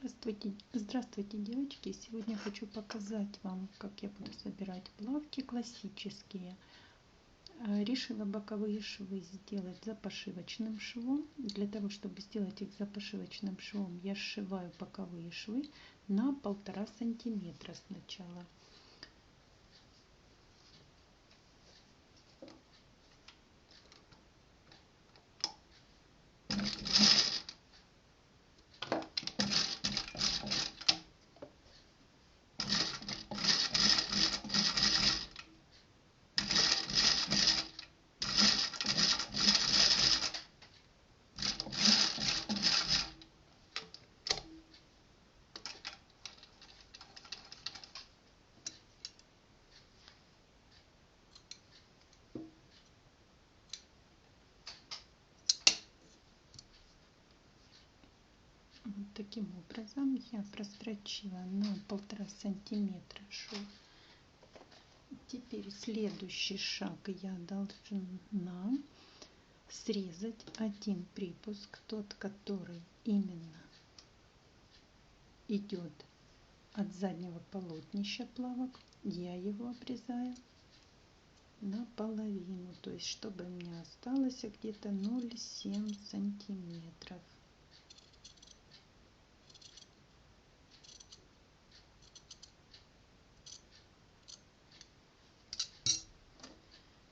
Здравствуйте, девочки! Сегодня хочу показать вам, как я буду собирать плавки классические. Решила боковые швы сделать запашивочным швом. Для того, чтобы сделать их запашивочным швом, я сшиваю боковые швы на 1,5 сантиметра сначала. Вот таким образом я прострочила на 1,5 сантиметра шов. Теперь следующий шаг: я должна срезать один припуск, тот, который именно идет от заднего полотнища плавок. Я его обрезаю наполовину, то есть чтобы у меня осталось где-то 0,7 сантиметров.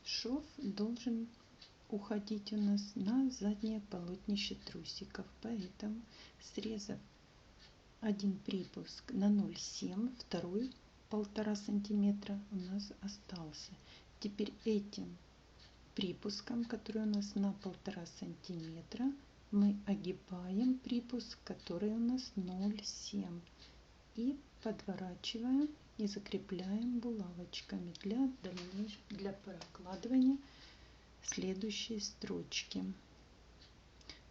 Шов должен уходить у нас на заднее полотнище трусиков, поэтому, срезав один припуск на 0,7, второй 1,5 сантиметра у нас остался. Теперь этим припуском, который у нас на 1,5 сантиметра, мы огибаем припуск, который у нас 0,7, и подворачиваем и закрепляем булавочками для прокладывания следующей строчки.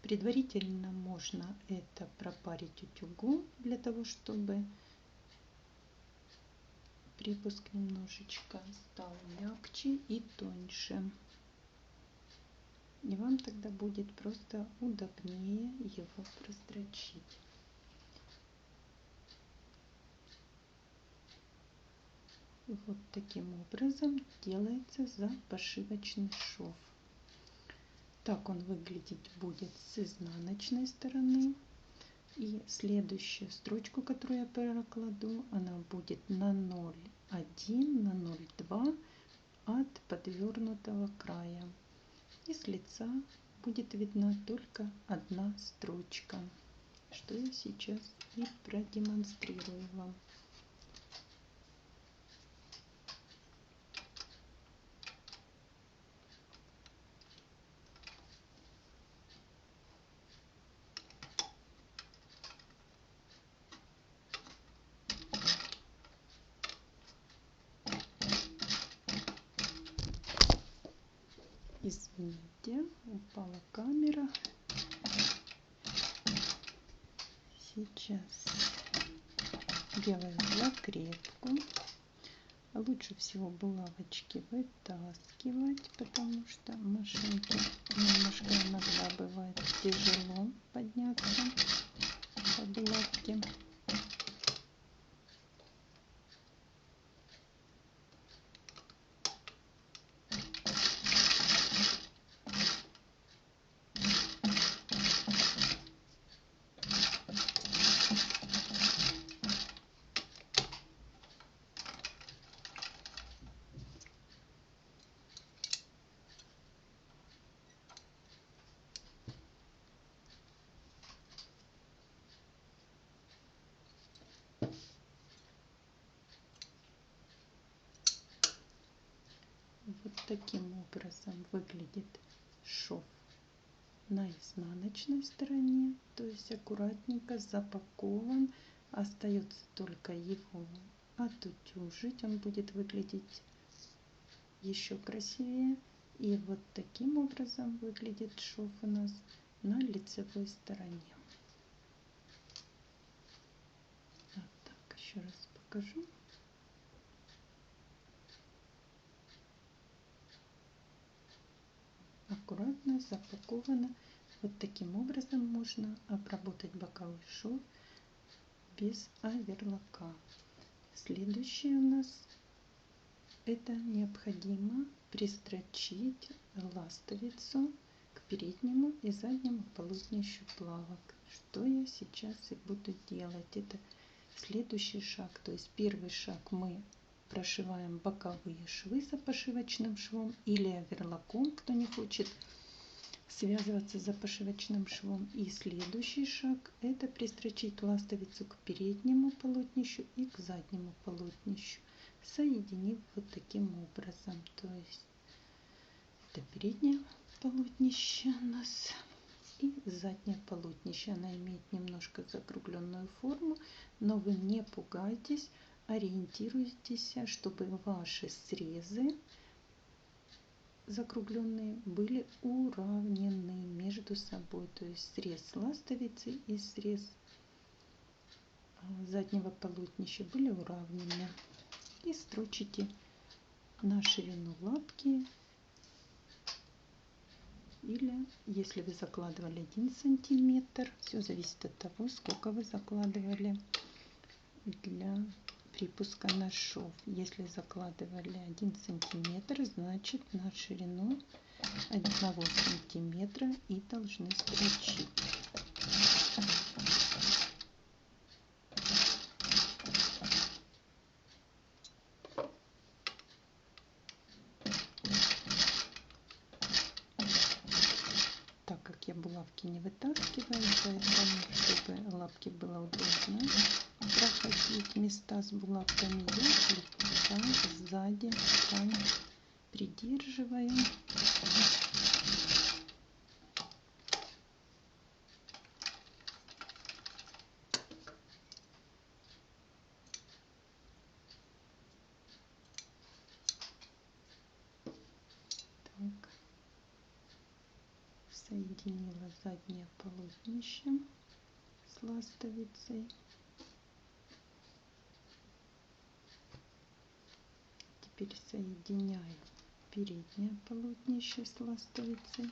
Предварительно можно это пропарить утюгом, для того чтобы припуск немножечко стал мягче и тоньше, и вам тогда будет просто удобнее его прострочить. Вот таким образом делается запашивочный шов. Так он выглядеть будет с изнаночной стороны. И следующую строчку, которую я прокладу, она будет на 0,1, на 0,2 от подвернутого края. И с лица будет видна только одна строчка, что я сейчас и продемонстрирую вам. Извините, упала камера. Сейчас делаю закрепку. Лучше всего булавочки вытаскивать, потому что машинке немножко иногда бывает тяжело подняться по булавке. Вот таким образом выглядит шов на изнаночной стороне, то есть аккуратненько запакован. Остается только его отутюжить, он будет выглядеть еще красивее. И вот таким образом выглядит шов у нас на лицевой стороне. Вот так, еще раз покажу. Аккуратно запаковано. Вот таким образом можно обработать боковой шов без оверлока. Следующее у нас это необходимо пристрочить ластовицу к переднему и заднему полотнищу плавок. Что я сейчас и буду делать. Это следующий шаг. То есть первый шаг мы прошиваем боковые швы за пошивочным швом или оверлоком, кто не хочет связываться за пошивочным швом. И следующий шаг это пристрочить ластовицу к переднему полотнищу и к заднему полотнищу, соединив вот таким образом. То есть это переднее полотнище у нас и заднее полотнище. Она имеет немножко закругленную форму, но вы не пугайтесь, ориентируйтесь, чтобы ваши срезы закругленные были уравнены между собой. То есть срез ластовицы и срез заднего полотнища были уравнены. И строчите на ширину лапки, или если вы закладывали 1 сантиметр, все зависит от того, сколько вы закладывали для припуска на шов. Если закладывали 1 сантиметр, значит на ширину 1 сантиметра и должны строчить. Так как я булавки не вытаскиваю, поэтому, чтобы лапки было удобно проходить места с булавками, я слегка сзади ткань придерживаю. Так. Соединила заднее полотнище с ластовицей. Теперь соединяю переднее полотнище с ластовицей.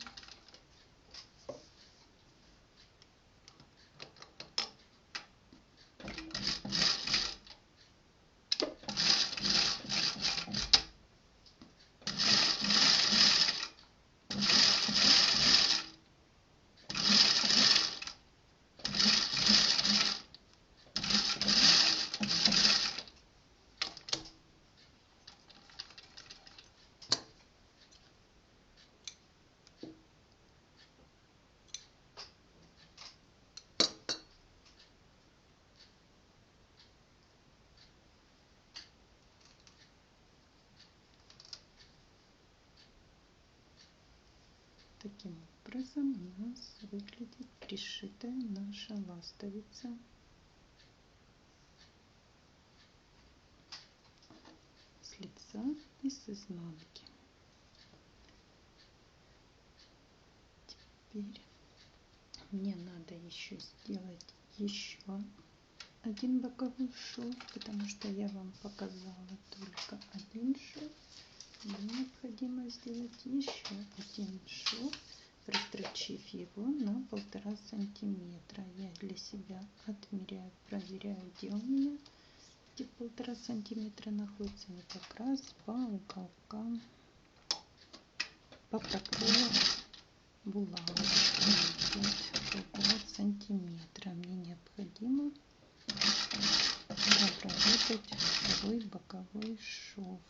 Таким образом у нас выглядит пришитая наша ластовица. С лица и с изнанки. Теперь мне надо еще сделать еще один боковой шов, потому что я вам показала только один шов. Мне необходимо сделать еще один шов, прострочив его на 1,5 сантиметра. Я для себя отмеряю, проверяю, где у меня эти 1,5 сантиметра находятся. Они как раз по уголкам, по проколу булавочки. 1,5 сантиметра. Мне необходимо обработать второй боковой шов.